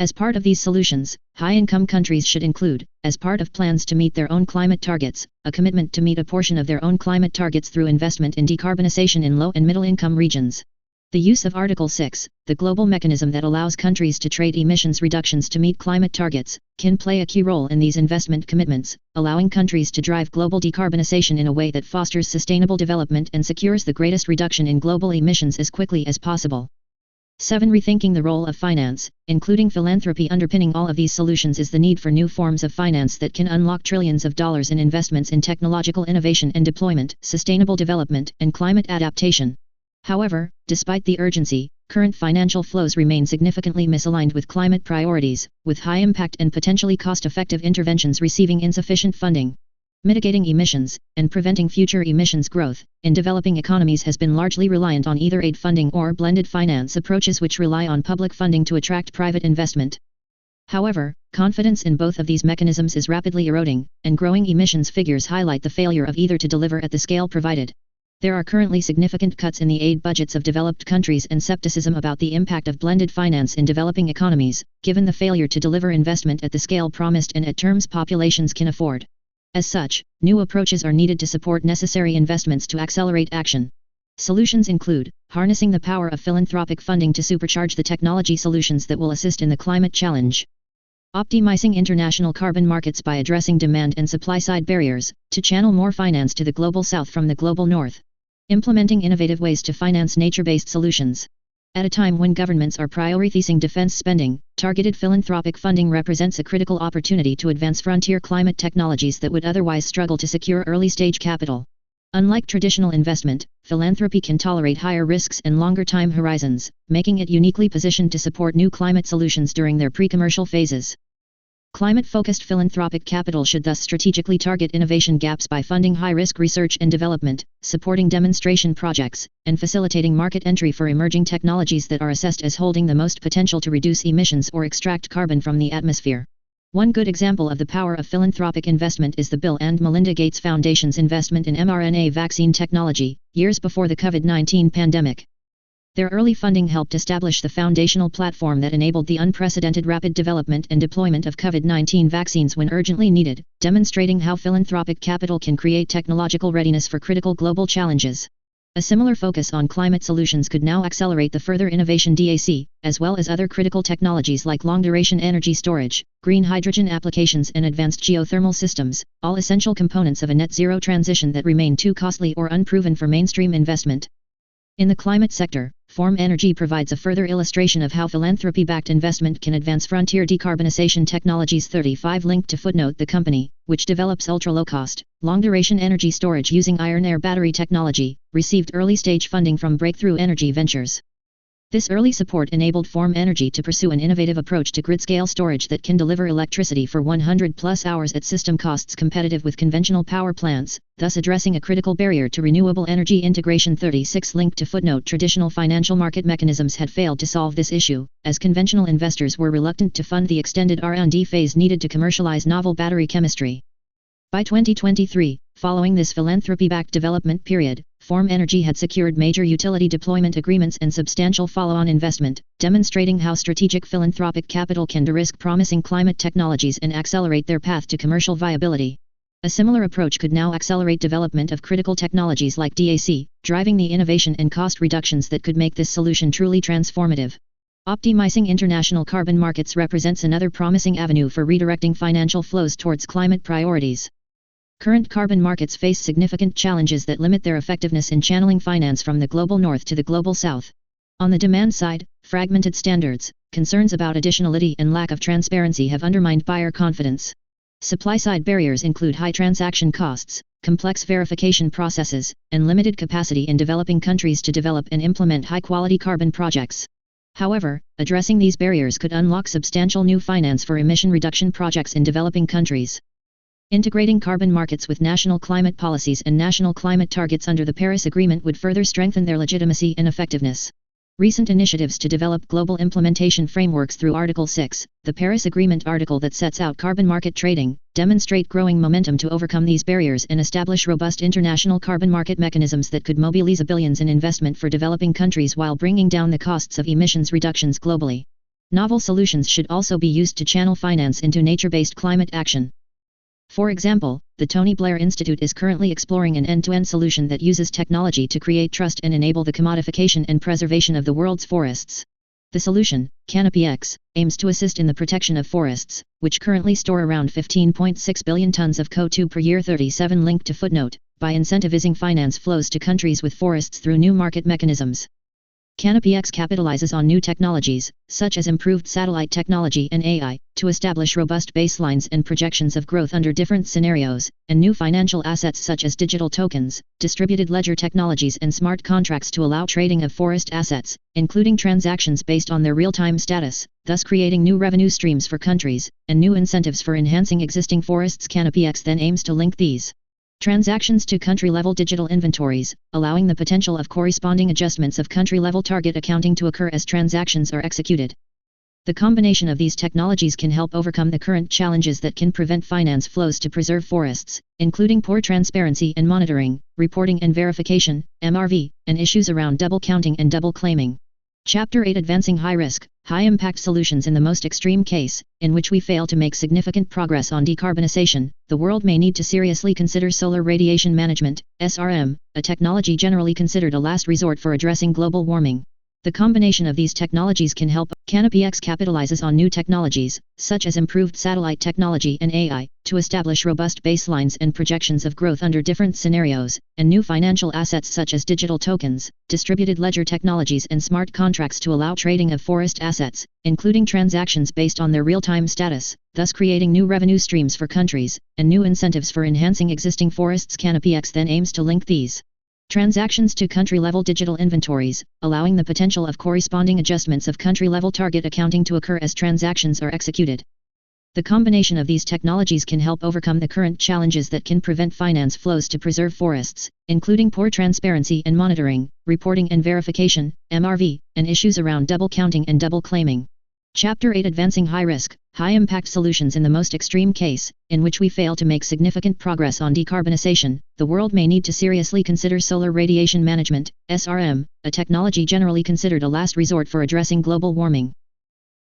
As part of these solutions, high-income countries should include, as part of plans to meet their own climate targets, a commitment to meet a portion of their own climate targets through investment in decarbonization in low- and middle-income regions. The use of Article 6, the global mechanism that allows countries to trade emissions reductions to meet climate targets, can play a key role in these investment commitments, allowing countries to drive global decarbonization in a way that fosters sustainable development and secures the greatest reduction in global emissions as quickly as possible. 7. Rethinking the role of finance, including philanthropy underpinning all of these solutions is the need for new forms of finance that can unlock trillions of dollars in investments in technological innovation and deployment, sustainable development, and climate adaptation. However, despite the urgency, current financial flows remain significantly misaligned with climate priorities, with high impact and potentially cost-effective interventions receiving insufficient funding. Mitigating emissions, and preventing future emissions growth, in developing economies has been largely reliant on either aid funding or blended finance approaches which rely on public funding to attract private investment. However, confidence in both of these mechanisms is rapidly eroding, and growing emissions figures highlight the failure of either to deliver at the scale provided. There are currently significant cuts in the aid budgets of developed countries and skepticism about the impact of blended finance in developing economies, given the failure to deliver investment at the scale promised and at terms populations can afford. As such, new approaches are needed to support necessary investments to accelerate action. Solutions include harnessing the power of philanthropic funding to supercharge the technology solutions that will assist in the climate challenge. Optimizing international carbon markets by addressing demand and supply side barriers, to channel more finance to the global south from the global north. Implementing innovative ways to finance nature-based solutions. At a time when governments are prioritizing defense spending, targeted philanthropic funding represents a critical opportunity to advance frontier climate technologies that would otherwise struggle to secure early-stage capital. Unlike traditional investment, philanthropy can tolerate higher risks and longer time horizons, making it uniquely positioned to support new climate solutions during their pre-commercial phases. Climate-focused philanthropic capital should thus strategically target innovation gaps by funding high-risk research and development, supporting demonstration projects, and facilitating market entry for emerging technologies that are assessed as holding the most potential to reduce emissions or extract carbon from the atmosphere. One good example of the power of philanthropic investment is the Bill and Melinda Gates Foundation's investment in mRNA vaccine technology, years before the COVID-19 pandemic. Their early funding helped establish the foundational platform that enabled the unprecedented rapid development and deployment of COVID-19 vaccines when urgently needed, demonstrating how philanthropic capital can create technological readiness for critical global challenges. A similar focus on climate solutions could now accelerate the further innovation DAC, as well as other critical technologies like long-duration energy storage, green hydrogen applications and advanced geothermal systems, all essential components of a net-zero transition that remain too costly or unproven for mainstream investment. In the climate sector, Form Energy provides a further illustration of how philanthropy-backed investment can advance frontier decarbonization technologies. 35 Link to footnote. The company, which develops ultra-low-cost, long-duration energy storage using iron-air battery technology, received early-stage funding from Breakthrough Energy Ventures. This early support enabled Form Energy to pursue an innovative approach to grid-scale storage that can deliver electricity for 100+ hours at system costs competitive with conventional power plants, thus addressing a critical barrier to renewable energy integration. 36 Link to footnote. Traditional financial market mechanisms had failed to solve this issue, as conventional investors were reluctant to fund the extended R&D phase needed to commercialize novel battery chemistry. By 2023, following this philanthropy-backed development period, Form Energy had secured major utility deployment agreements and substantial follow-on investment, demonstrating how strategic philanthropic capital can de-risk promising climate technologies and accelerate their path to commercial viability. A similar approach could now accelerate development of critical technologies like DAC, driving the innovation and cost reductions that could make this solution truly transformative. Optimizing international carbon markets represents another promising avenue for redirecting financial flows towards climate priorities. Current carbon markets face significant challenges that limit their effectiveness in channeling finance from the global north to the global south. On the demand side, fragmented standards, concerns about additionality and lack of transparency have undermined buyer confidence. Supply-side barriers include high transaction costs, complex verification processes, and limited capacity in developing countries to develop and implement high-quality carbon projects. However, addressing these barriers could unlock substantial new finance for emission reduction projects in developing countries. Integrating carbon markets with national climate policies and national climate targets under the Paris Agreement would further strengthen their legitimacy and effectiveness. Recent initiatives to develop global implementation frameworks through Article 6, the Paris Agreement article that sets out carbon market trading, demonstrate growing momentum to overcome these barriers and establish robust international carbon market mechanisms that could mobilize billions in investment for developing countries while bringing down the costs of emissions reductions globally. Novel solutions should also be used to channel finance into nature-based climate action. For example, the Tony Blair Institute is currently exploring an end-to-end solution that uses technology to create trust and enable the commodification and preservation of the world's forests. The solution, Canopy X, aims to assist in the protection of forests, which currently store around 15.6 billion tons of CO2 per year. 37 Link to footnote, by incentivizing finance flows to countries with forests through new market mechanisms. Canopy X capitalizes on new technologies, such as improved satellite technology and AI, to establish robust baselines and projections of growth under different scenarios, and new financial assets such as digital tokens, distributed ledger technologies and smart contracts to allow trading of forest assets, including transactions based on their real-time status, thus creating new revenue streams for countries, and new incentives for enhancing existing forests. Canopy X then aims to link these transactions to country-level digital inventories, allowing the potential of corresponding adjustments of country-level target accounting to occur as transactions are executed. The combination of these technologies can help overcome the current challenges that can prevent finance flows to preserve forests, including poor transparency and monitoring, reporting and verification, MRV, and issues around double counting and double claiming. Chapter 8 Advancing High-Risk, High-Impact Solutions. In the most extreme case, in which we fail to make significant progress on decarbonization, the world may need to seriously consider solar radiation management, SRM, a technology generally considered a last resort for addressing global warming. The The combination of these technologies can help. CanopyX capitalizes on new technologies, such as improved satellite technology and AI, to establish robust baselines and projections of growth under different scenarios, and new financial assets such as digital tokens, distributed ledger technologies and smart contracts to allow trading of forest assets, including transactions based on their real-time status, thus creating new revenue streams for countries, and new incentives for enhancing existing forests. CanopyX then aims to link these transactions to country-level digital inventories, allowing the potential of corresponding adjustments of country-level target accounting to occur as transactions are executed. The combination of these technologies can help overcome the current challenges that can prevent finance flows to preserve forests, including poor transparency and monitoring, reporting and verification, MRV, and issues around double counting and double claiming. Chapter 8: Advancing High-Risk, High-Impact Solutions. In the most extreme case, in which we fail to make significant progress on decarbonization, the world may need to seriously consider solar radiation management, SRM, a technology generally considered a last resort for addressing global warming.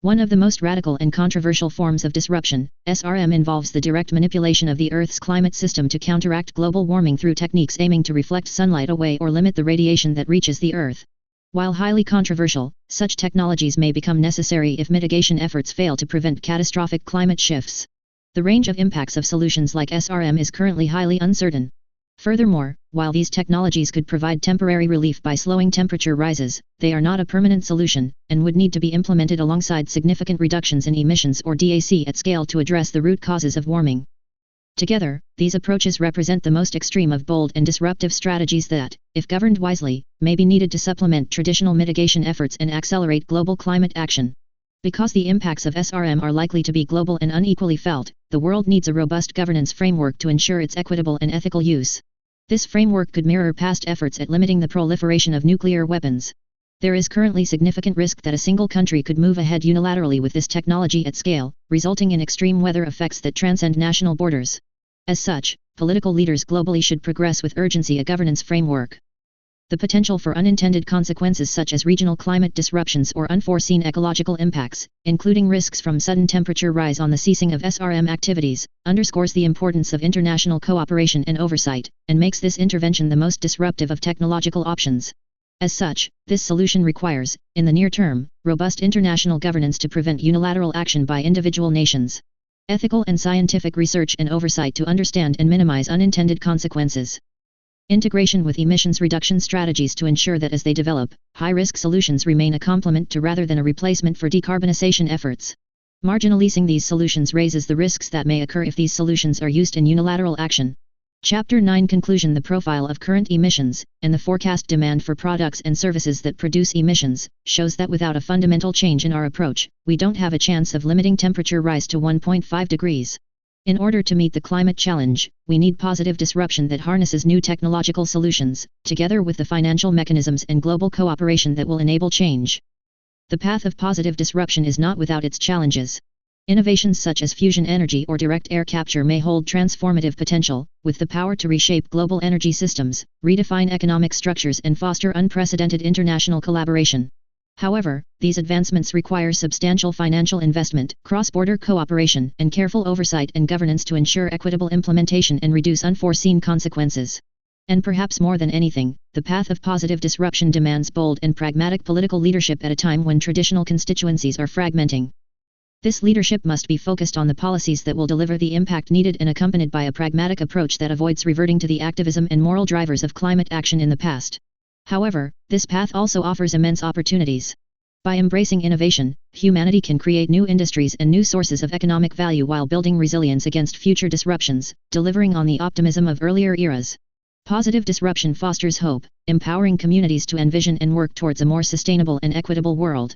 One of the most radical and controversial forms of disruption, SRM, involves the direct manipulation of the Earth's climate system to counteract global warming through techniques aiming to reflect sunlight away or limit the radiation that reaches the Earth. While highly controversial, such technologies may become necessary if mitigation efforts fail to prevent catastrophic climate shifts. The range of impacts of solutions like SRM is currently highly uncertain. Furthermore, while these technologies could provide temporary relief by slowing temperature rises, they are not a permanent solution, and would need to be implemented alongside significant reductions in emissions or DAC at scale to address the root causes of warming. Together, these approaches represent the most extreme of bold and disruptive strategies that, if governed wisely, may be needed to supplement traditional mitigation efforts and accelerate global climate action. Because the impacts of SRM are likely to be global and unequally felt, the world needs a robust governance framework to ensure its equitable and ethical use. This framework could mirror past efforts at limiting the proliferation of nuclear weapons. There is currently significant risk that a single country could move ahead unilaterally with this technology at scale, resulting in extreme weather effects that transcend national borders. As such, political leaders globally should progress with urgency a governance framework. The potential for unintended consequences such as regional climate disruptions or unforeseen ecological impacts, including risks from sudden temperature rise on the ceasing of SRM activities, underscores the importance of international cooperation and oversight, and makes this intervention the most disruptive of technological options. As such, this solution requires, in the near term, robust international governance to prevent unilateral action by individual nations. Ethical and scientific research and oversight to understand and minimize unintended consequences. Integration with emissions reduction strategies to ensure that as they develop, high-risk solutions remain a complement to rather than a replacement for decarbonization efforts. Marginalizing these solutions raises the risks that may occur if these solutions are used in unilateral action. Chapter 9: Conclusion. The profile of current emissions, and the forecast demand for products and services that produce emissions, shows that without a fundamental change in our approach, we don't have a chance of limiting temperature rise to 1.5 degrees. In order to meet the climate challenge, we need positive disruption that harnesses new technological solutions, together with the financial mechanisms and global cooperation that will enable change. The path of positive disruption is not without its challenges. Innovations such as fusion energy or direct air capture may hold transformative potential, with the power to reshape global energy systems, redefine economic structures and foster unprecedented international collaboration. However, these advancements require substantial financial investment, cross-border cooperation, and careful oversight and governance to ensure equitable implementation and reduce unforeseen consequences. And perhaps more than anything, the path of positive disruption demands bold and pragmatic political leadership at a time when traditional constituencies are fragmenting. This leadership must be focused on the policies that will deliver the impact needed and accompanied by a pragmatic approach that avoids reverting to the activism and moral drivers of climate action in the past. However, this path also offers immense opportunities. By embracing innovation, humanity can create new industries and new sources of economic value while building resilience against future disruptions, delivering on the optimism of earlier eras. Positive disruption fosters hope, empowering communities to envision and work towards a more sustainable and equitable world.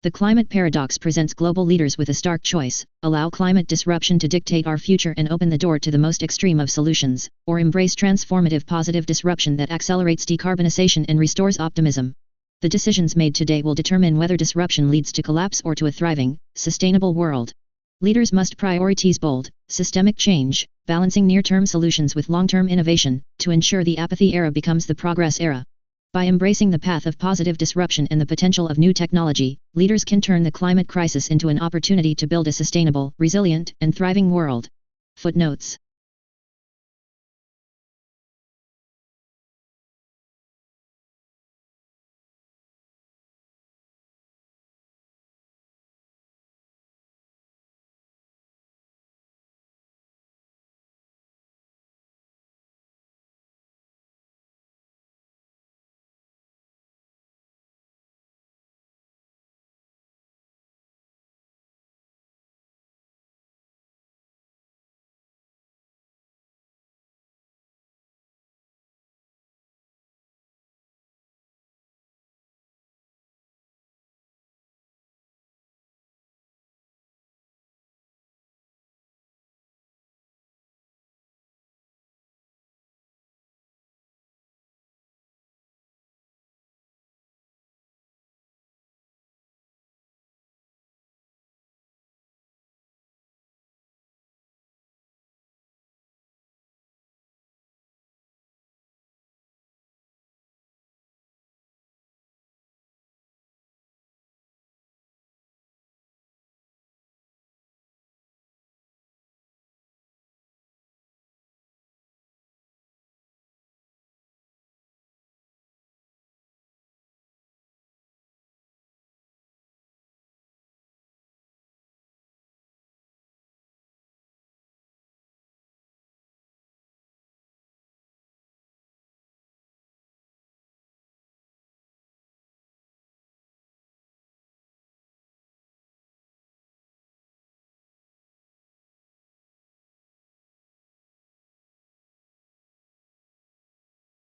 The climate paradox presents global leaders with a stark choice: allow climate disruption to dictate our future and open the door to the most extreme of solutions, or embrace transformative positive disruption that accelerates decarbonization and restores optimism. The decisions made today will determine whether disruption leads to collapse or to a thriving, sustainable world. Leaders must prioritize bold, systemic change, balancing near-term solutions with long-term innovation, to ensure the apathy era becomes the progress era. By embracing the path of positive disruption and the potential of new technology, leaders can turn the climate crisis into an opportunity to build a sustainable, resilient, and thriving world. Footnotes.